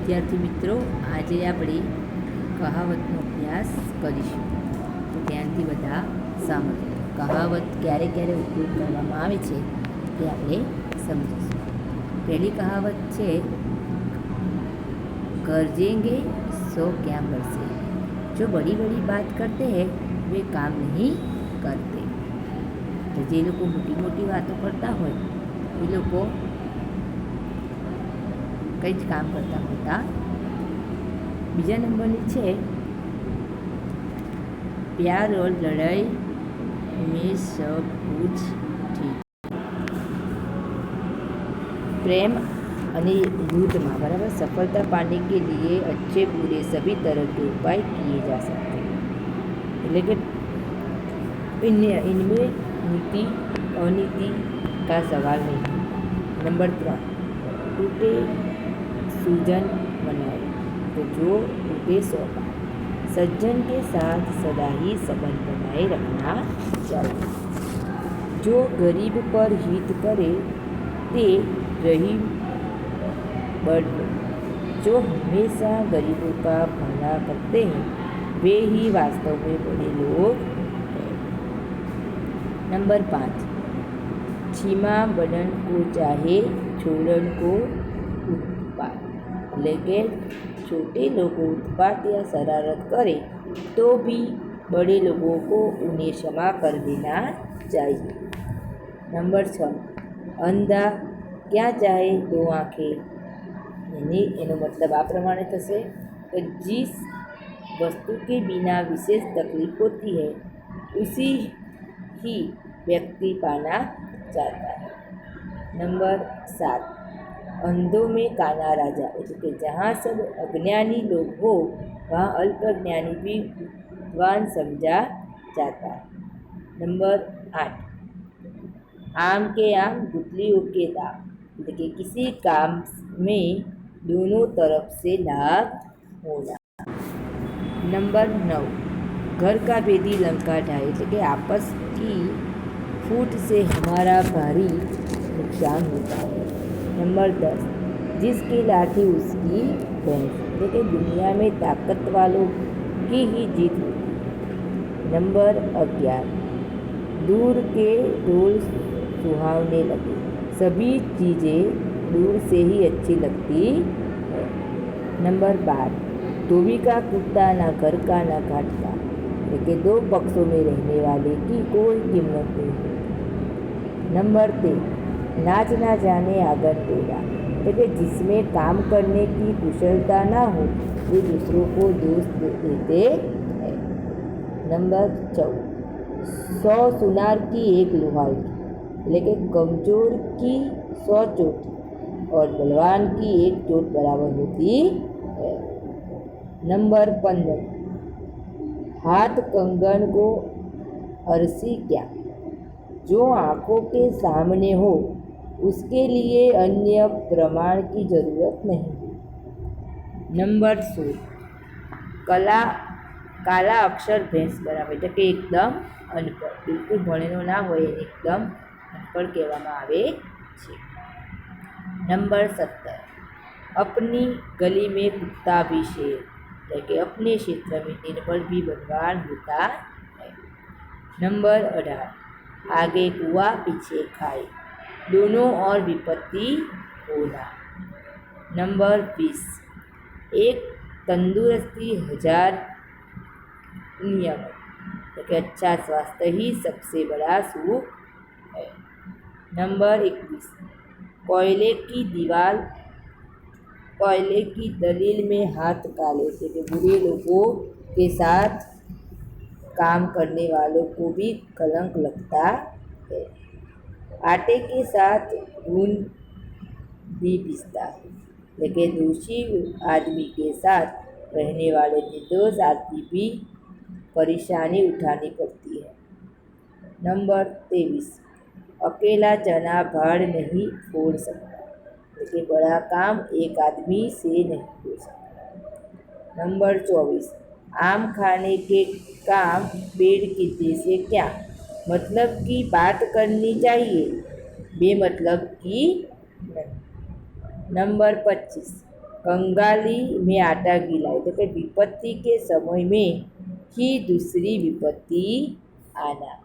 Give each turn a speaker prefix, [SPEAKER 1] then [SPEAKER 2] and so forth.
[SPEAKER 1] વિદ્યાર્થી મિત્રો, આજે આપણે કહાવતનો અભ્યાસ કરીશું. તો ધ્યાનથી બધા સાંભળો. કહાવત ક્યારે ક્યારે ઉપયોગ કરવામાં આવે છે તે આપણે સમજીશું. પહેલી કહાવત છે, ગરજેંગે સો ક્યાં બરસે. જો બડી બડી બાત કરતે हैं वे काम नहीं करते. તો જે લોકો મોટી મોટી વાતો કરતા હોય એ લોકો કંઈ જ કામ કરતા હોતા. બીજા નંબરની છે, પ્યાર और लड़ाई में सब कुछ ठीक. प्रेम અને યુદ્ધમાં બરાબર सफलता पाने के लिए अच्छे बुरे सभी तरह के उपाय किए जा सकते हैं. એટલે કે इनमें नीति अनीति का सवाल नहीं. नंबर 3, टूटे सूजन बनाए तो जो टूटे सो पाए. सज्जन के साथ सदा ही संबंध बनाए रखना चाहिए. जो गरीब पर हित करे ते रहीम बड़. जो हमेशा गरीबों का भला करते हैं वे ही वास्तव में बड़े लोग हैं. नंबर 5, छीमा बनन को चाहे छोड़न को उत्पात. એટલે કે छोटे लोगों उत्पात या शरारत करे तो भी बड़े लोगों को उन्हें क्षमा कर देना चाहिए. नंबर 6, अंधा क्या चाहे दो आँखें. એનો મતલબ આ પ્રમાણે થશે कि जिस वस्तु के बिना विशेष तकलीफ होती है उसी ही व्यक्ति पाना चाहता है. नंबर 7, अंधों में काना राजा. એટલે કે जहाँ सब अज्ञानी लोग हो वहाँ अल्पज्ञानी भी विद्वान समझा जाता है. नंबर 8, आम के आम गुठलियों के दाम. એટલે કે किसी काम में दोनों तरफ से लाभ होना. नंबर 9, घर का भेदी लंका ढाए. એટલે કે आपस की फूट से हमारा भारी नुकसान होता है. नंबर 10, जिसकी लाठी उसकी भैंस. એટલે કે दुनिया में ताकत वालों की ही जीत होती है. नंबर 11, दूर के ढोल सुहावने लगे. सभी चीज़ें दूर से ही अच्छी लगती है. नंबर 12, धोबी का कुत्ता ना घर का ना घाट का. એટલે કે दो पक्षों में रहने वाले की कोई कीमत नहीं. नंबर 13, नाच ना जाने आंगन टेढ़ा. એટલે કે जिसमें काम करने की कुशलता ना हो वे दूसरों को दोष देते हैं. नंबर 14, 100 सुनार की एक लोहार की. એટલે કે कमजोर की 100 चोट और बलवान की एक चोट बराबर होती है. नंबर 15, हाथ कंगन को अरसी क्या. जो आँखों के सामने हो उसके लिए अन्य प्रमाण की जरूरत नहीं. नंबर 16, काला अक्षर भैंस बराबर. એટલે કે એકદમ અનપઢ, બિલકુલ ભણેલો ના હોય એને એકદમ અનપढ़ કહેવામાં આવે છે. नंबर 17, अपनी गली में कुत्ता भी शेर. એટલે કે अपने क्षेत्र में निर्बल भी बलवान होता है. नंबर 18, आगे कुआ पीछे खाई. दोनों और विपत्ति होना. नंबर 20, एक तंदुरुस्ती 1000 नियमत. એટલે કે अच्छा स्वास्थ्य ही सबसे बड़ा सुख है. नंबर 21, कोयले की दलील में हाथ काले. એટલે કે बुरे लोगों के साथ काम करने वालों को भी कलंक लगता है. आटे के साथ घून भी पिसता है. એટલે કે दोषी आदमी के साथ रहने वाले निर्दोष आदमी भी परेशानी उठानी पड़ती है. नंबर 23, अकेला चना भाड़ नहीं फोड़ सकता. એટલે કે बड़ा काम एक आदमी से नहीं हो सकता. नंबर 24, आम खाने के काम पेड़ कीते से क्या. मतलब की बात करनी चाहिए, बेमतलब की नहीं. नंबर 25, कंगाली में आटा गिलाए तो कि विपत्ति के समय में ही दूसरी विपत्ति आना।